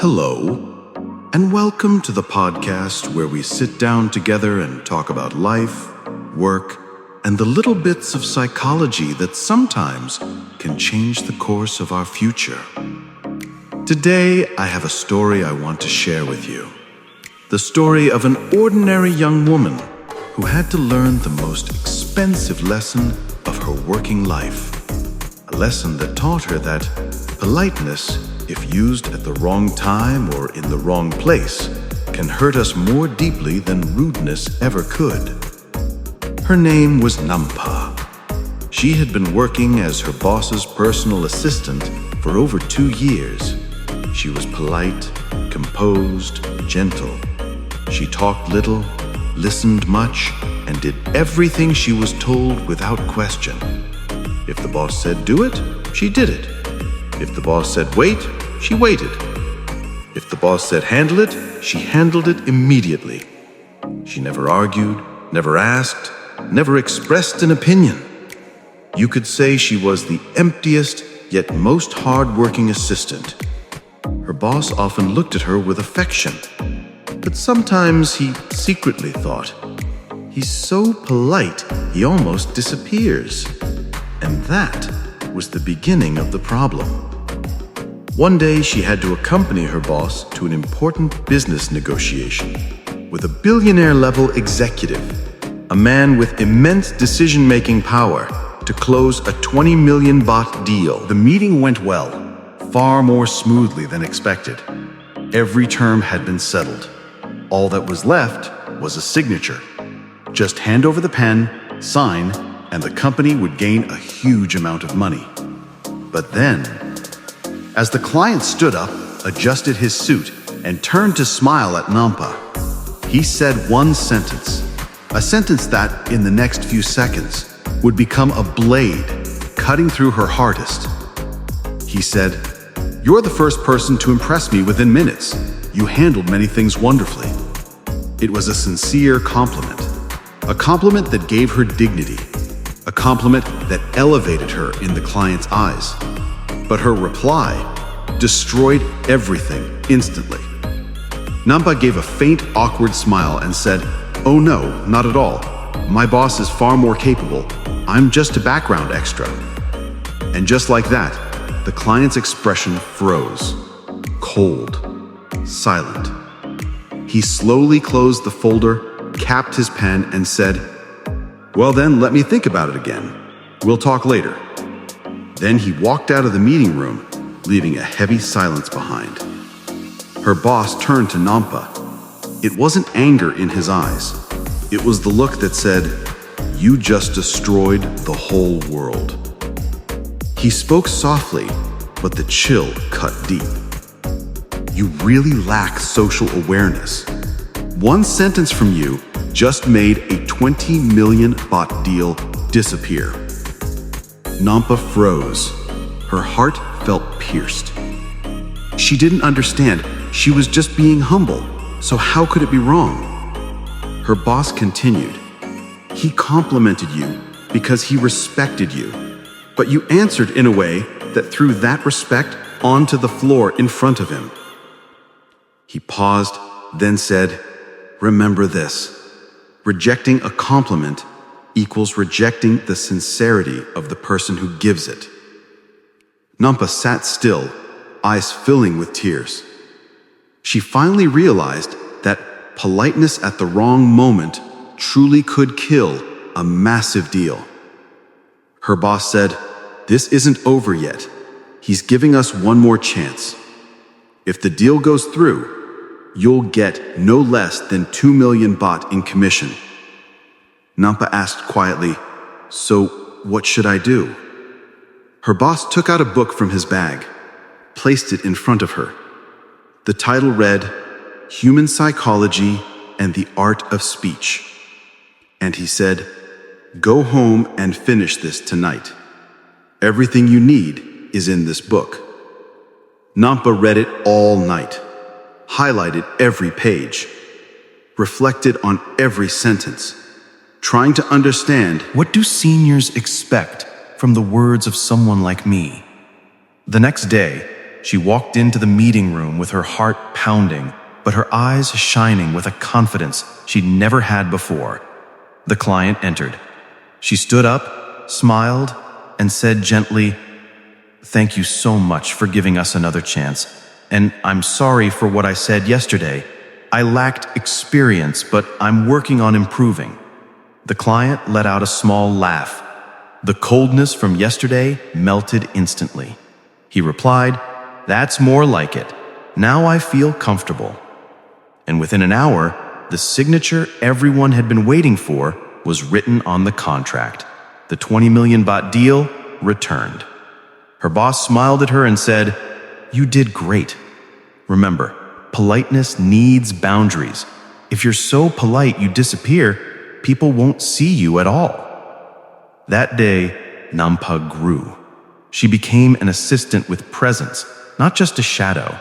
Hello, and welcome to the podcast where we sit down together and talk about life, work, and the little bits of psychology that sometimes can change the course of our future. Today, I have a story I want to share with you. The story of an ordinary young woman who had to learn the most expensive lesson of her working life. A lesson that taught her that politeness, if used at the wrong time or in the wrong place, can hurt us more deeply than rudeness ever could. Her name was Nampa. She had been working as her boss's personal assistant for over 2 years. She was polite, composed, gentle. She talked little, listened much, and did everything she was told without question. If the boss said do it, she did it. If the boss said wait, she waited. If the boss said handle it, she handled it immediately. She never argued, never asked, never expressed an opinion. You could say she was the emptiest yet most hard-working assistant. Her boss often looked at her with affection, but sometimes he secretly thought, "He's so polite, he almost disappears." And that was the beginning of the problem. One day, she had to accompany her boss to an important business negotiation with a billionaire-level executive, a man with immense decision-making power, to close a 20 million baht deal. The meeting went well, far more smoothly than expected. Every term had been settled. All that was left was a signature. Just hand over the pen, sign, and the company would gain a huge amount of money. But then, as the client stood up, adjusted his suit, and turned to smile at Nampa, he said one sentence, a sentence that, in the next few seconds, would become a blade cutting through her hardest. He said, "You're the first person to impress me within minutes. You handled many things wonderfully." It was a sincere compliment, a compliment that gave her dignity, a compliment that elevated her in the client's eyes. But her reply destroyed everything instantly. Nampa gave a faint, awkward smile and said, "Oh no, not at all. My boss is far more capable. I'm just a background extra." And just like that, the client's expression froze, cold, silent. He slowly closed the folder, capped his pen, and said, "Well then, let me think about it again. We'll talk later." Then he walked out of the meeting room, leaving a heavy silence behind. Her boss turned to Nampa. It wasn't anger in his eyes. It was the look that said, "You just destroyed the whole world." He spoke softly, but the chill cut deep. "You really lack social awareness. One sentence from you just made a 20 million baht deal disappear." Nampa froze. Her heart felt pierced. She didn't understand. She was just being humble, so how could it be wrong? Her boss continued, "He complimented you because he respected you, but you answered in a way that threw that respect onto the floor in front of him." He paused, then said, "Remember this. Rejecting a compliment equals rejecting the sincerity of the person who gives it." Nampa sat still, eyes filling with tears. She finally realized that politeness at the wrong moment truly could kill a massive deal. Her boss said, "This isn't over yet. He's giving us one more chance. If the deal goes through, you'll get no less than 2 million baht in commission." Nampa asked quietly, "So what should I do?" Her boss took out a book from his bag, placed it in front of her. The title read, "Human Psychology and the Art of Speech." And he said, "Go home and finish this tonight. Everything you need is in this book." Nampa read it all night, highlighted every page, reflected on every sentence, trying to understand, what do seniors expect from the words of someone like me? The next day, she walked into the meeting room with her heart pounding, but her eyes shining with a confidence she'd never had before. The client entered. She stood up, smiled, and said gently, "Thank you so much for giving us another chance, and I'm sorry for what I said yesterday. I lacked experience, but I'm working on improving." The client let out a small laugh. The coldness from yesterday melted instantly. He replied, "That's more like it. Now I feel comfortable." And within an hour, the signature everyone had been waiting for was written on the contract. The 20 million baht deal returned. Her boss smiled at her and said, "You did great. Remember, politeness needs boundaries. If you're so polite you disappear, people won't see you at all." That day, Nampa grew. She became an assistant with presence, not just a shadow.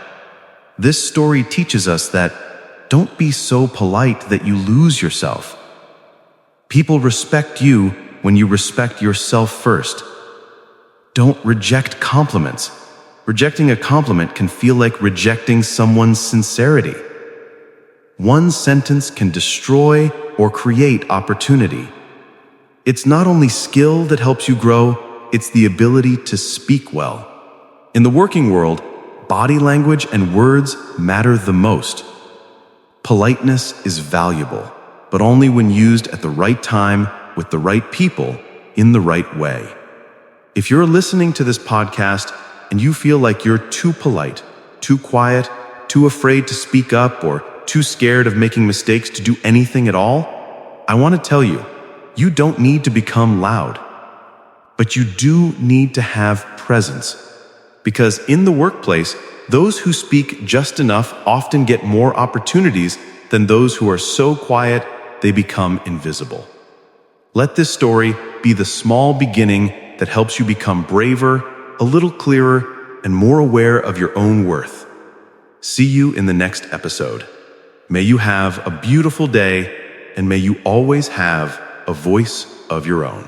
This story teaches us that don't be so polite that you lose yourself. People respect you when you respect yourself first. Don't reject compliments. Rejecting a compliment can feel like rejecting someone's sincerity. One sentence can destroy or create opportunity. It's not only skill that helps you grow, it's the ability to speak well. In the working world, body language and words matter the most. Politeness is valuable, but only when used at the right time, with the right people, in the right way. If you're listening to this podcast and you feel like you're too polite, too quiet, too afraid to speak up, or too scared of making mistakes to do anything at all, I want to tell you, you don't need to become loud. But you do need to have presence. Because in the workplace, those who speak just enough often get more opportunities than those who are so quiet they become invisible. Let this story be the small beginning that helps you become braver, a little clearer, and more aware of your own worth. See you in the next episode. May you have a beautiful day, and may you always have a voice of your own.